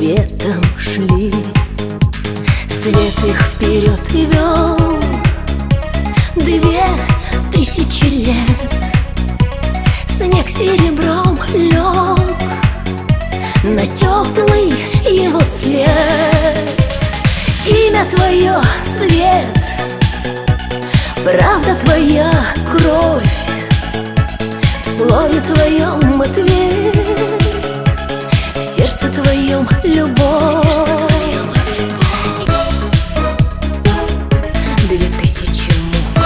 светом шли, свет их вперед и вел 2000 лет. Снег серебром лег на теплый его след. Имя твое — свет, правда твоя — кровь, в слове твоем — ответ, в сердце твоем — любовь. 2000 мук.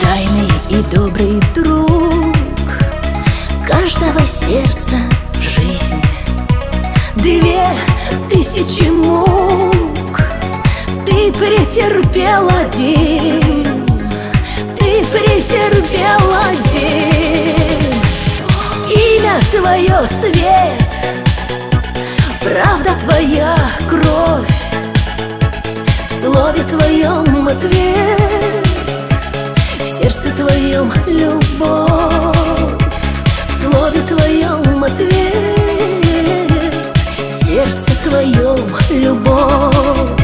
Тайный и добрый друг каждого сердца жизнь. 2000 мук ты претерпел один, ты претерпел один. Имя твое — свет, правда твоя — кровь, в слове твоем — ответ, в сердце твоем — любовь, в слове твоем — ответ, в сердце твоем — любовь.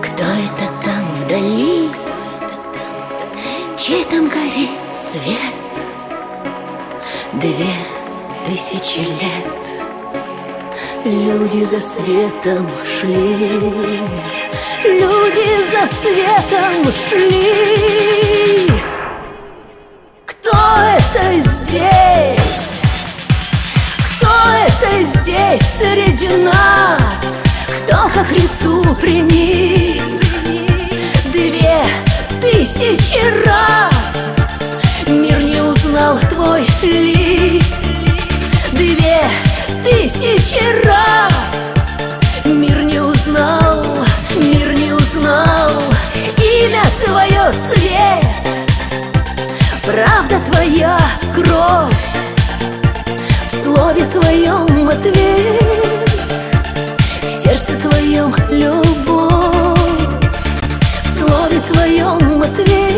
Кто это там вдали? Чей там горит свет? 2000 лет люди за светом шли, люди за светом шли. Кто это здесь? Кто это здесь среди нас? Кто ко Христу приник 2000 раз? Мир не узнал твой лик 2000 раз. Мир не узнал, мир не узнал. Имя твое — свет, правда твоя — кровь, в слове твоем — ответ, в сердце твоем — любовь, в слове твоем — ответ,